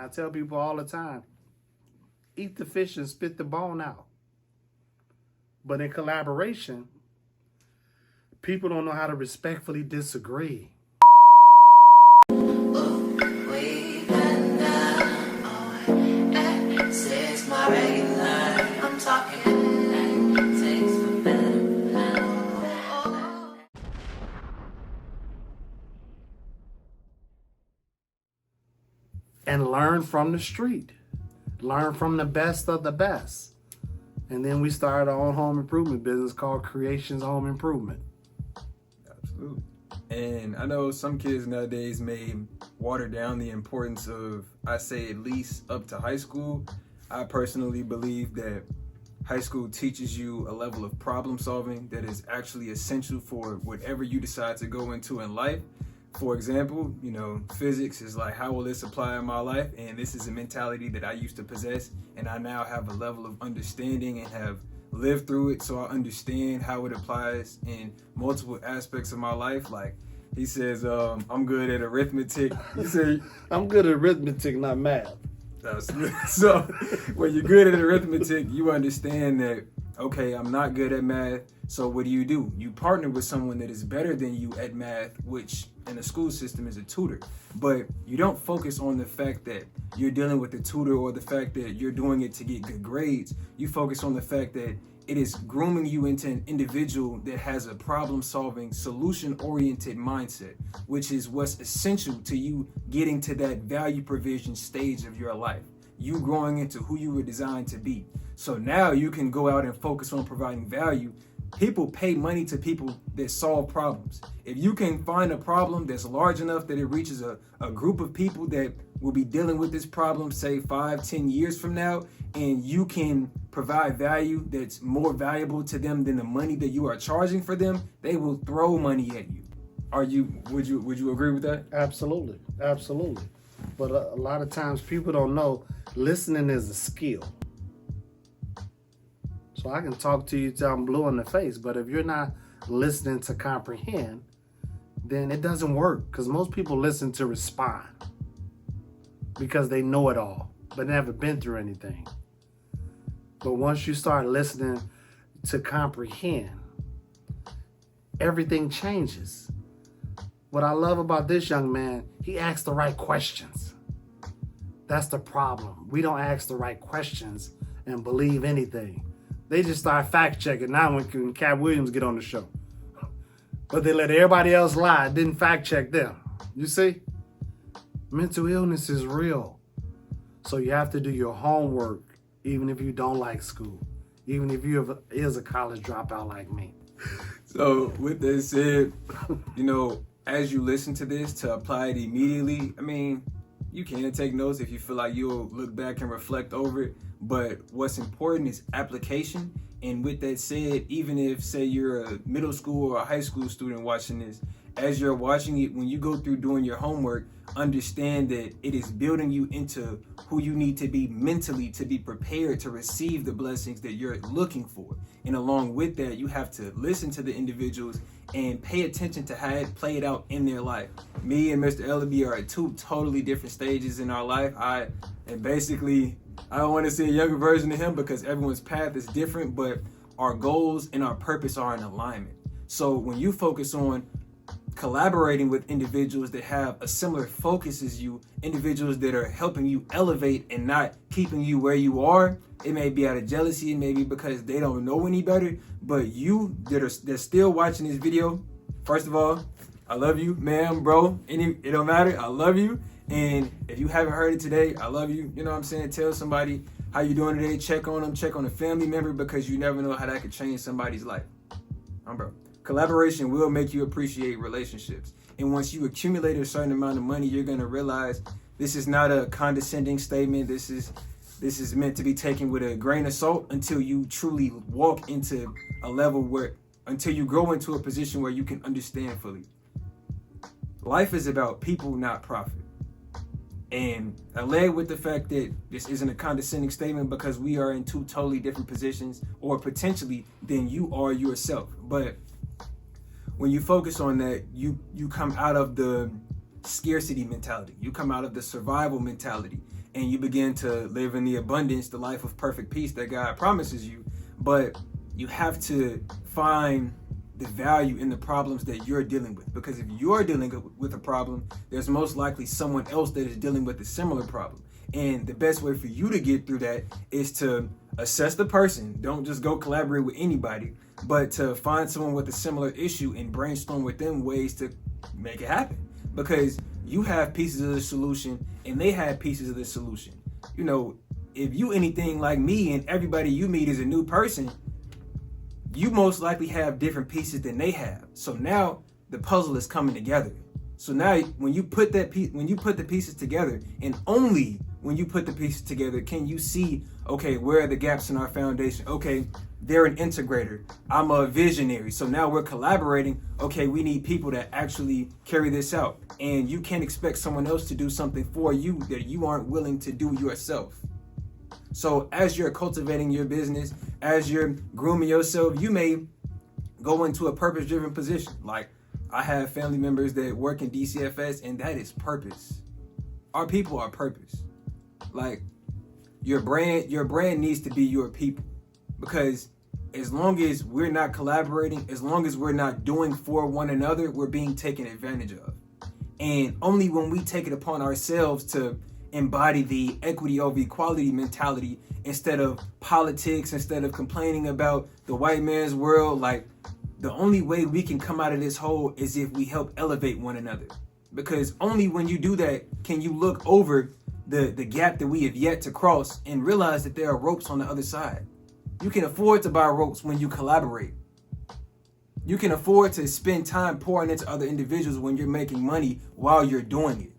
I tell people all the time, eat the fish and spit the bone out. But in collaboration, people don't know how to respectfully disagree. And learn from the street. Learn from the best of the best. And then we started our own home improvement business called Creations Home Improvement. Absolutely. And I know some kids nowadays may water down the importance of, I say at least up to high school. I personally believe that high school teaches you a level of problem solving that is actually essential for whatever you decide to go into in life. For example, physics is like, how will this apply in my life? And this is a mentality that I used to possess, and I now have a level of understanding and have lived through it, so I understand how it applies in multiple aspects of my life. Like he says, I'm good at arithmetic. He said, I'm good at arithmetic, not math. So when you're good at arithmetic, you understand that, okay, I'm not good at math. So what do? You partner with someone that is better than you at math, which in the school system is a tutor. But you don't focus on the fact that you're dealing with a tutor or the fact that you're doing it to get good grades. You focus on the fact that it is grooming you into an individual that has a problem-solving, solution-oriented mindset, which is what's essential to you getting to that value provision stage of your life. You growing into who you were designed to be. So now you can go out and focus on providing value. People pay money to people that solve problems. If you can find a problem that's large enough that it reaches a group of people that will be dealing with this problem, say 5-10 years from now, and you can provide value that's more valuable to them than the money that you are charging for them, they will throw money at you. Would you agree with that? Absolutely. But a lot of times people don't know listening is a skill. So I can talk to you till I'm blue in the face, but if you're not listening to comprehend, then it doesn't work, because most people listen to respond because they know it all, but never been through anything. But once you start listening to comprehend, everything changes. What I love about this young man, he asked the right questions. That's the problem. We don't ask the right questions and believe anything. They just start fact checking now when Cat Williams get on the show. But they let everybody else lie, didn't fact check them. You see? Mental illness is real. So you have to do your homework, even if you don't like school, even if you is a college dropout like me. So with that said, as you listen to this, to apply it immediately, you can take notes if you feel like you'll look back and reflect over it. But what's important is application. And with that said, even if, say, you're a middle school or a high school student watching this, as you're watching it, when you go through doing your homework, understand that it is building you into who you need to be mentally to be prepared to receive the blessings that you're looking for. And along with that, you have to listen to the individuals and pay attention to how it played out in their life. Me and Mr. Ellaby are at two totally different stages in our life. I don't want to say a younger version of him because everyone's path is different, but our goals and our purpose are in alignment. So when you focus on collaborating with individuals that have a similar focus as you, individuals that are helping you elevate and not keeping you where you are, it may be out of jealousy, it may be because they don't know any better, but you that's still watching this video, first of all, I love you, ma'am, bro, it don't matter, I love you. And if you haven't heard it today, I love you. You know what I'm saying? Tell somebody how you doing today. Check on them. Check on a family member, because you never know how that could change somebody's life. Bro. Collaboration will make you appreciate relationships. And once you accumulate a certain amount of money, you're going to realize this is not a condescending statement. This is meant to be taken with a grain of salt until you truly walk into a level until you grow into a position where you can understand fully. Life is about people, not profit. And I led with the fact that this isn't a condescending statement because we are in two totally different positions, or potentially than you are yourself. But when you focus on that, you come out of the scarcity mentality. You come out of the survival mentality. and you begin to live in the abundance, the life of perfect peace that God promises you. But you have to find the value in the problems that you're dealing with, because if you're dealing with a problem, there's most likely someone else that is dealing with a similar problem. And the best way for you to get through that is to assess the person. Don't just go collaborate with anybody, but to find someone with a similar issue and brainstorm with them ways to make it happen. Because you have pieces of the solution and they have pieces of the solution. You know, if you anything like me and everybody you meet is a new person, you most likely have different pieces than they have. So now the puzzle is coming together. So now when you put the pieces together, and only when you put the pieces together can you see, okay, where are the gaps in our foundation? Okay, they're an integrator. I'm a visionary. So now we're collaborating. Okay, we need people that actually carry this out. And you can't expect someone else to do something for you that you aren't willing to do yourself. So as you're cultivating your business, as you're grooming yourself, you may go into a purpose-driven position. Like, I have family members that work in DCFS, and that is purpose. Our people are purpose. Like, your brand needs to be your people, because as long as we're not collaborating, as long as we're not doing for one another, we're being taken advantage of. And only when we take it upon ourselves to embody the equity over equality mentality instead of politics, instead of complaining about the white man's world, like, the only way we can come out of this hole is if we help elevate one another. Because only when you do that can you look over the gap that we have yet to cross and realize that there are ropes on the other side. You can afford to buy ropes when you collaborate. You can afford to spend time pouring into other individuals when you're making money while you're doing it.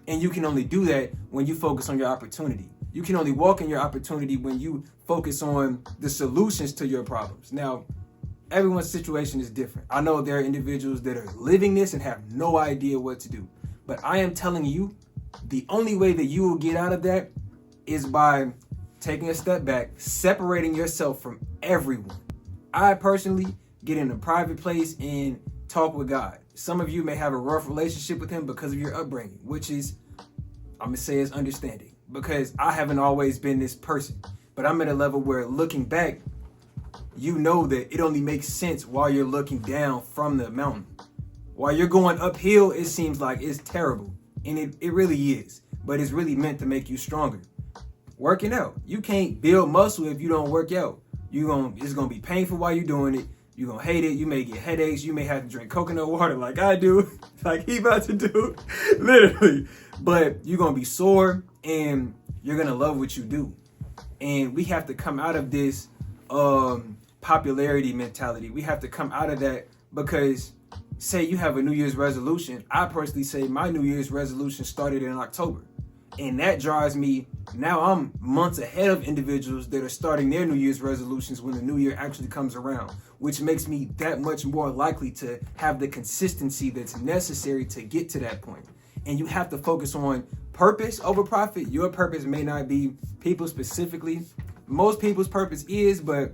And you can only do that when you focus on your opportunity. You can only walk in your opportunity when you focus on the solutions to your problems. Now, everyone's situation is different. I know there are individuals that are living this and have no idea what to do. But I am telling you, the only way that you will get out of that is by taking a step back, separating yourself from everyone. I personally get in a private place and talk with God. Some of you may have a rough relationship with him because of your upbringing, which is, I'm going to say, is understanding, because I haven't always been this person. But I'm at a level where, looking back, you know that it only makes sense while you're looking down from the mountain. While you're going uphill, it seems like it's terrible. And it really is. But it's really meant to make you stronger. Working out. You can't build muscle if you don't work out. It's going to be painful while you're doing it. You're going to hate it. You may get headaches. You may have to drink coconut water like I do. Like he about to do. Literally. But you're going to be sore and you're going to love what you do. And we have to come out of this popularity mentality. We have to come out of that, because say you have a New Year's resolution. I personally say my New Year's resolution started in October. And that drives me. Now I'm months ahead of individuals that are starting their New Year's resolutions when the new year actually comes around, which makes me that much more likely to have the consistency that's necessary to get to that point. And you have to focus on purpose over profit. Your purpose may not be people specifically. Most people's purpose is, but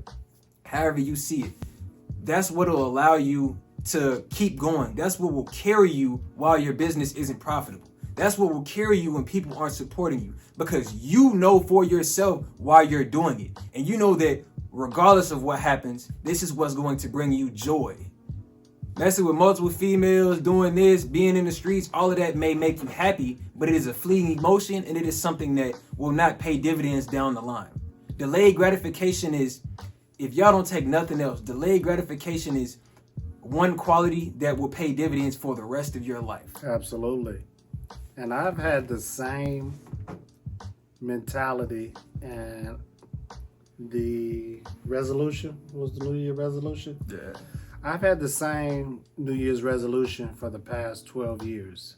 however you see it, that's what will allow you to keep going. That's what will carry you while your business isn't profitable. That's what will carry you when people aren't supporting you, because you know for yourself why you're doing it. And you know that regardless of what happens, this is what's going to bring you joy. Messing with multiple females, doing this, being in the streets, all of that may make you happy, but it is a fleeting emotion, and it is something that will not pay dividends down the line. Delayed gratification is, if y'all don't take nothing else, delayed gratification is one quality that will pay dividends for the rest of your life. Absolutely. And I've had the same mentality, and the resolution was the New Year resolution. Yeah. I've had the same New Year's resolution for the past 12 years.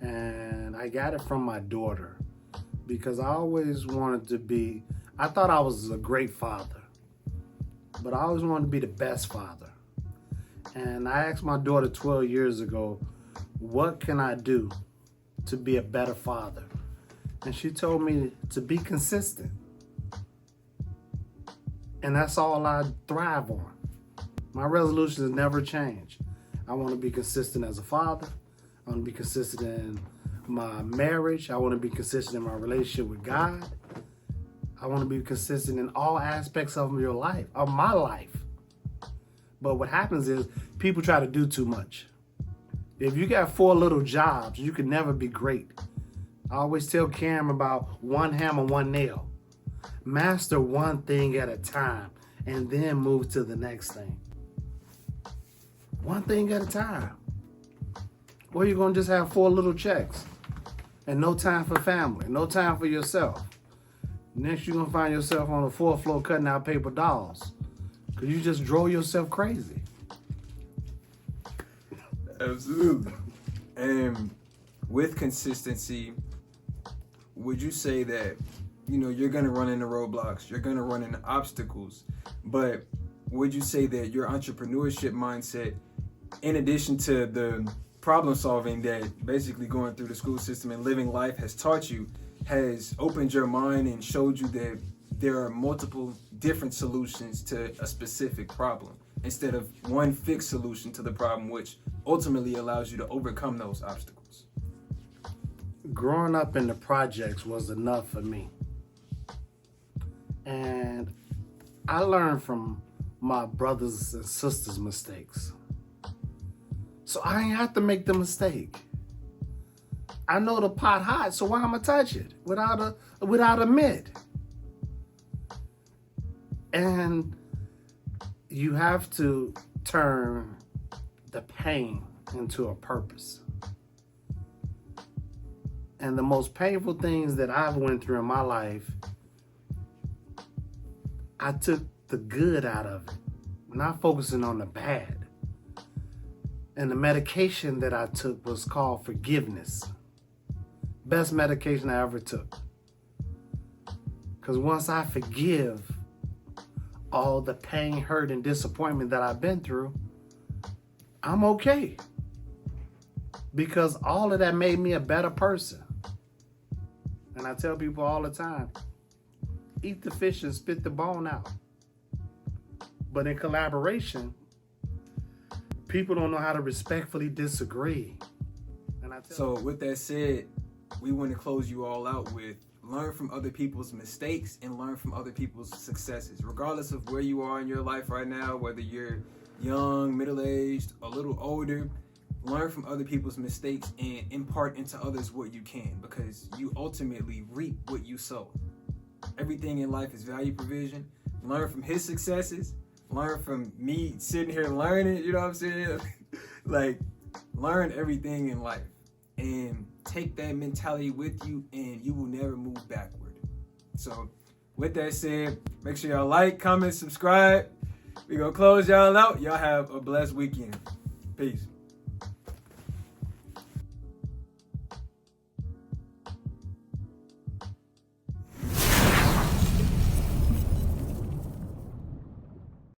And I got it from my daughter, because I always wanted to be, I thought I was a great father, but I always wanted to be the best father. And I asked my daughter 12 years ago, what can I do to be a better father? And she told me to be consistent. And that's all I thrive on. My resolutions never change. I want to be consistent as a father. I want to be consistent in my marriage. I want to be consistent in my relationship with God. I want to be consistent in all aspects of your life, of my life. But what happens is people try to do too much. If you got 4 little jobs, you can never be great. I always tell Cam about one hammer, one nail. Master one thing at a time and then move to the next thing. One thing at a time. Or you're going to just have 4 little checks and no time for family, no time for yourself. Next, you're going to find yourself on the 4th floor cutting out paper dolls because you just drove yourself crazy. Absolutely. And with consistency, would you say that, you're going to run into roadblocks, you're going to run into obstacles, but would you say that your entrepreneurship mindset, in addition to the problem solving that basically going through the school system and living life has taught you, has opened your mind and showed you that there are multiple different solutions to a specific problem instead of one fixed solution to the problem, which ultimately allows you to overcome those obstacles? Growing up in the projects was enough for me. And I learned from my brothers and sisters' mistakes. So I ain't have to make the mistake. I know the pot hot, so why am I touch it without a mitt? And you have to turn the pain into a purpose. And the most painful things that I've went through in my life, I took the good out of it, not focusing on the bad. And the medication that I took was called forgiveness. Best medication I ever took. Because once I forgive all the pain, hurt, and disappointment that I've been through, I'm okay. Because all of that made me a better person. And I tell people all the time, eat the fish and spit the bone out. But in collaboration, people don't know how to respectfully disagree. So with that said, we want to close you all out with learn from other people's mistakes and learn from other people's successes. Regardless of where you are in your life right now, whether you're young, middle-aged, a little older, learn from other people's mistakes and impart into others what you can, because you ultimately reap what you sow. Everything in life is value provision. Learn from his successes. Learn from me sitting here learning, you know what I'm saying? Like, learn everything in life and take that mentality with you, and you will never move backward. So with that said, make sure y'all like, comment, subscribe. We're going to close y'all out. Y'all have a blessed weekend. Peace.